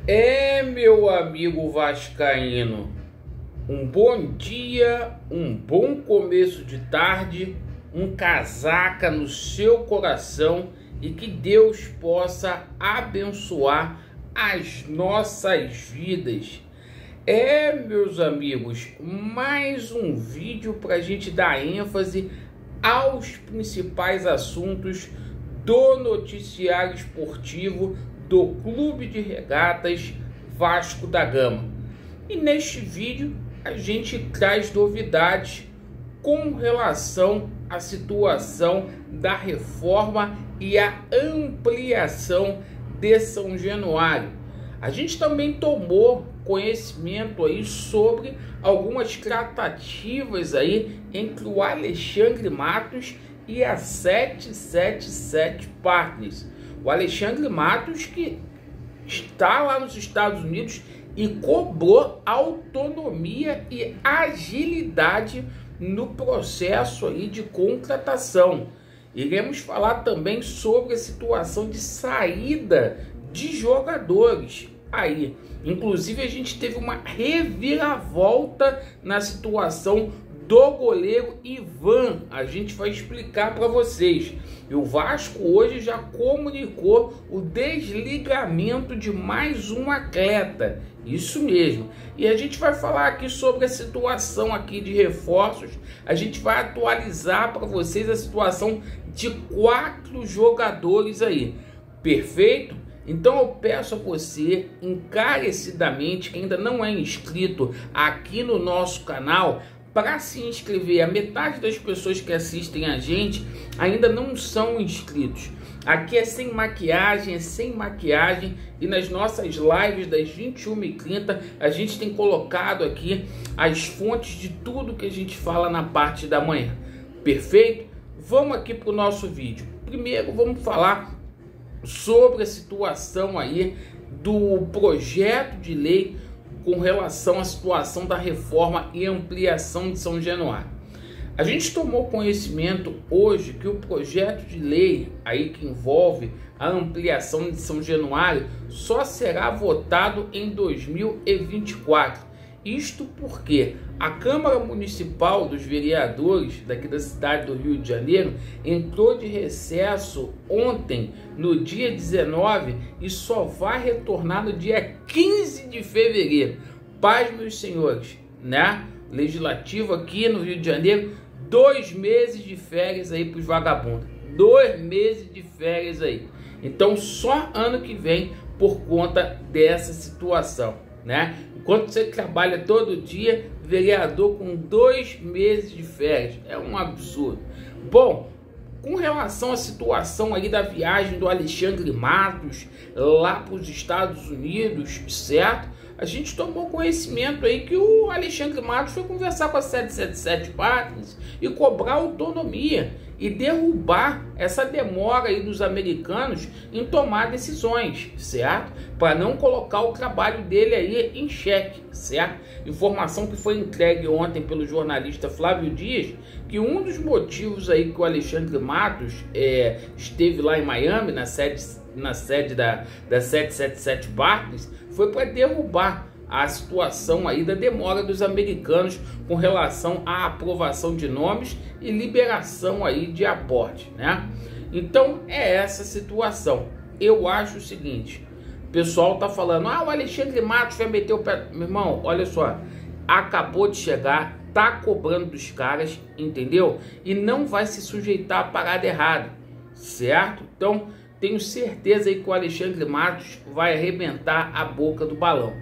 Meu amigo vascaíno, um bom dia, um bom começo de tarde, um casaca no seu coração e que Deus possa abençoar as nossas vidas. Meus amigos, mais um vídeo para a gente dar ênfase aos principais assuntos do noticiário esportivo do Clube de Regatas Vasco da Gama. E neste vídeo a gente traz novidades com relação à situação da reforma e a ampliação de São Januário. A gente também tomou conhecimento aí sobre algumas tratativas aí entre o Alexandre Matos e a 777 Partners. O Alexandre Matos, que está lá nos Estados Unidos e cobrou autonomia e agilidade no processo aí de contratação. Iremos falar também sobre a situação de saída de jogadores aí. Inclusive a gente teve uma reviravolta na situação do goleiro Ivan. A gente vai explicar para vocês. E o Vasco hoje já comunicou o desligamento de mais um atleta. Isso mesmo. E a gente vai falar aqui sobre a situação aqui de reforços. A gente vai atualizar para vocês a situação de 4 jogadores aí. Perfeito? Então eu peço a você encarecidamente que ainda não é inscrito aqui no nosso canal para se inscrever. A metade das pessoas que assistem a gente ainda não são inscritos. Aqui é sem maquiagem, e nas nossas lives das 21h30 a gente tem colocado aqui as fontes de tudo que a gente fala na parte da manhã. Perfeito? Vamos aqui para o nosso vídeo. Primeiro vamos falar sobre a situação aí do projeto de lei com relação à situação da reforma e ampliação de São Januário. A gente tomou conhecimento hoje que o projeto de lei aí que envolve a ampliação de São Januário só será votado em 2024. Isto porque a Câmara Municipal dos Vereadores daqui da cidade do Rio de Janeiro entrou de recesso ontem, no dia 19, e só vai retornar no dia 15 de fevereiro. Paz, meus senhores, né? Legislativo aqui no Rio de Janeiro, 2 meses de férias aí para os vagabundos. 2 meses de férias aí. Então só ano que vem por conta dessa situação, né? Enquanto você trabalha todo dia, vereador com 2 meses de férias. É um absurdo. Bom, com relação à situação aí da viagem do Alexandre Matos lá para os Estados Unidos, certo? A gente tomou conhecimento aí que o Alexandre Matos foi conversar com a 777 Partners e cobrar autonomia e derrubar essa demora aí dos americanos em tomar decisões, certo? Para não colocar o trabalho dele aí em xeque, certo? Informação que foi entregue ontem pelo jornalista Flávio Dias, que um dos motivos aí que o Alexandre Matos esteve lá em Miami, na sede da 777 Partners, foi para derrubar a situação aí da demora dos americanos com relação à aprovação de nomes e liberação aí de aporte, né? Então é essa situação. Eu acho o seguinte, o pessoal tá falando, o Alexandre Matos vai meter o pé. Meu irmão, olha só, acabou de chegar, tá cobrando dos caras, entendeu? E não vai se sujeitar a parada errada, certo? Então tenho certeza aí que o Alexandre Matos vai arrebentar a boca do balão.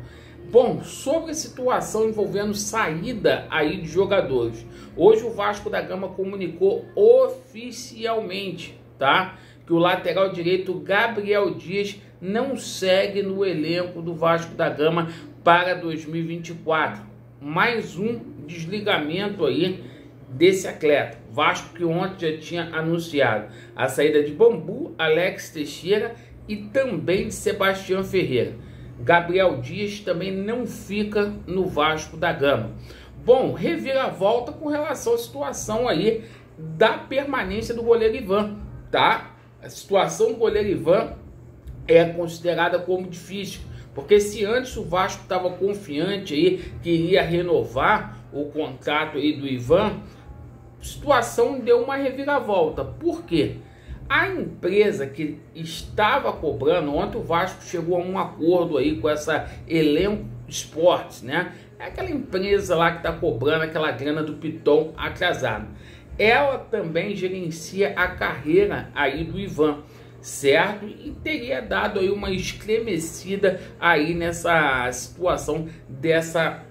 Bom, sobre a situação envolvendo saída aí de jogadores. Hoje o Vasco da Gama comunicou oficialmente, tá? Que o lateral direito Gabriel Dias não segue no elenco do Vasco da Gama para 2024. Mais um desligamento aí desse atleta. Vasco que ontem já tinha anunciado a saída de Bambu, Alex Teixeira e também de Sebastião Ferreira. Gabriel Dias também não fica no Vasco da Gama. Bom, reviravolta com relação à situação aí da permanência do goleiro Ivan, tá? A situação do goleiro Ivan é considerada como difícil, Porque se antes o Vasco estava confiante aí que iria renovar o contrato aí do Ivan, a situação deu uma reviravolta. Por quê? A empresa que estava cobrando, ontem o Vasco chegou a um acordo aí com essa Elenco Esportes, né? É aquela empresa lá que está cobrando aquela grana do Piton atrasado. Ela também gerencia a carreira aí do Ivan, certo? E teria dado aí uma estremecida aí nessa situação dessa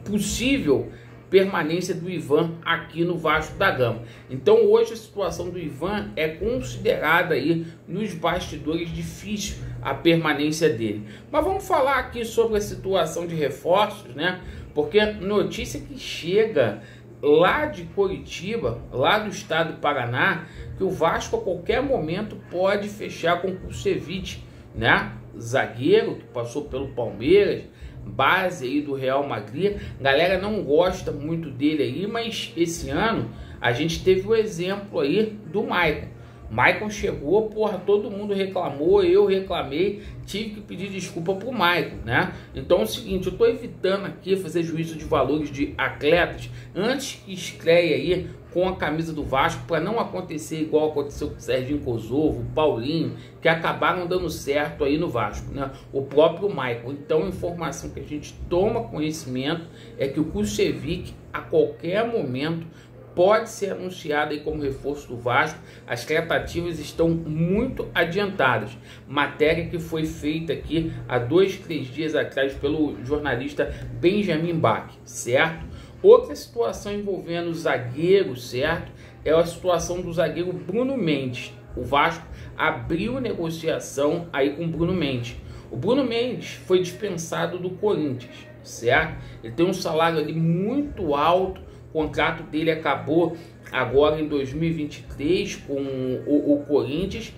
possível permanência do Ivan aqui no Vasco da Gama. Então hoje a situação do Ivan é considerada aí nos bastidores difícil a permanência dele. Mas vamos falar aqui sobre a situação de reforços, né? Porque notícia que chega lá de Curitiba, lá do estado do Paraná, que o Vasco a qualquer momento pode fechar com o Kusevich, né? Zagueiro que passou pelo Palmeiras, base aí do Real Madrid. Galera não gosta muito dele aí, mas esse ano a gente teve o exemplo aí do Maicon. Maicon chegou, porra, todo mundo reclamou, eu reclamei, tive que pedir desculpa pro Maicon, né? Então é o seguinte, eu tô evitando aqui fazer juízo de valores de atletas antes que estreie aí com a camisa do Vasco, para não acontecer igual aconteceu com o Serginho Kosovo, o Paulinho, que acabaram dando certo aí no Vasco, né? O próprio Maicon. Então a informação que a gente toma conhecimento é que o Kusevich a qualquer momento pode ser anunciado aí como reforço do Vasco. As tratativas estão muito adiantadas. Matéria que foi feita aqui há 2, 3 dias atrás pelo jornalista Benjamin Bach, certo? Outra situação envolvendo o zagueiro, certo? É a situação do zagueiro Bruno Mendes. O Vasco abriu negociação aí com o Bruno Mendes. O Bruno Mendes foi dispensado do Corinthians, certo? Ele tem um salário ali muito alto. O contrato dele acabou agora em 2023 com o Corinthians.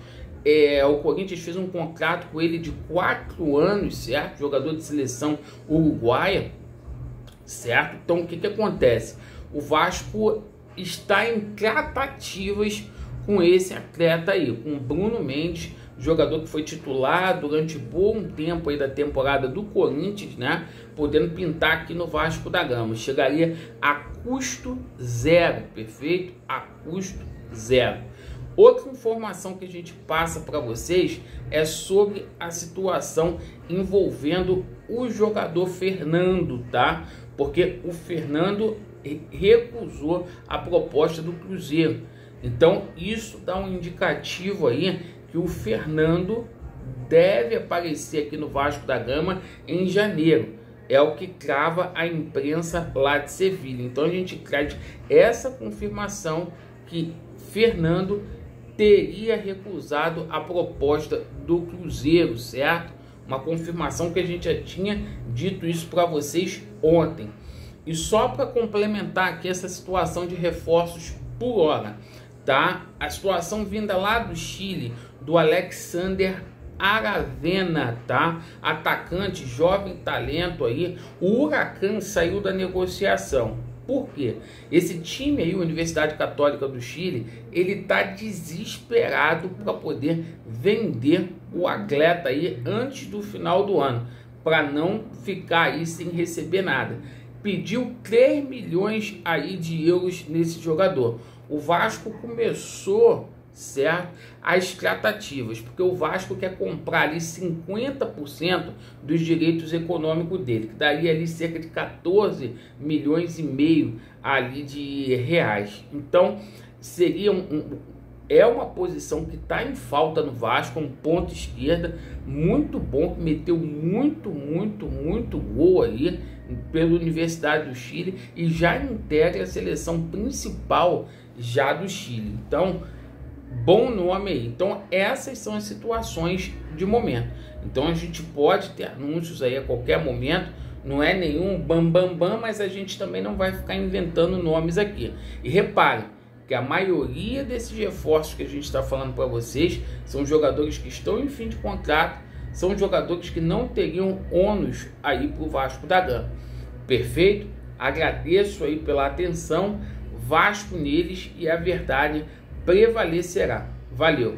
O Corinthians fez um contrato com ele de 4 anos, certo? Jogador de seleção uruguaia, certo? Então o que acontece? O Vasco está em tratativas com esse atleta aí, com o Bruno Mendes, jogador que foi titular durante bom tempo aí da temporada do Corinthians, né? Podendo pintar aqui no Vasco da Gama. Chegaria a custo zero, perfeito? A custo zero. Outra informação que a gente passa para vocês é sobre a situação envolvendo o jogador Fernando, tá? Porque o Fernando recusou a proposta do Cruzeiro. Então isso dá um indicativo aí que o Fernando deve aparecer aqui no Vasco da Gama em janeiro. É o que crava a imprensa lá de Sevilha. Então a gente traz essa confirmação que Fernando teria recusado a proposta do Cruzeiro, certo? Uma confirmação que a gente já tinha dito isso para vocês ontem. E só para complementar aqui essa situação de reforços por hora, tá? A situação vinda lá do Chile, do Alexander Aravena, tá? Atacante, jovem talento aí. O Huracan saiu da negociação. Por quê? Esse time aí, Universidade Católica do Chile, ele tá desesperado para poder vender o atleta aí antes do final do ano, para não ficar aí sem receber nada. Pediu 3 milhões aí de euros nesse jogador. O Vasco começou, certo, as tratativas, porque o Vasco quer comprar ali 50% dos direitos econômicos dele, que daria ali cerca de 14 milhões e meio ali de reais. Então seria é uma posição que está em falta no Vasco, um ponto esquerda muito bom, que meteu muito gol aí pela Universidade do Chile e já integra a seleção principal já do Chile. Então, bom nome aí. Então, essas são as situações de momento. Então, a gente pode ter anúncios aí a qualquer momento. Não é nenhum bam, mas a gente também não vai ficar inventando nomes aqui. E repare que a maioria desses reforços que a gente está falando para vocês são jogadores que estão em fim de contrato, são jogadores que não teriam ônus aí para o Vasco da Gama. Perfeito? Agradeço aí pela atenção. Vasco neles e a verdade prevalecerá. Valeu!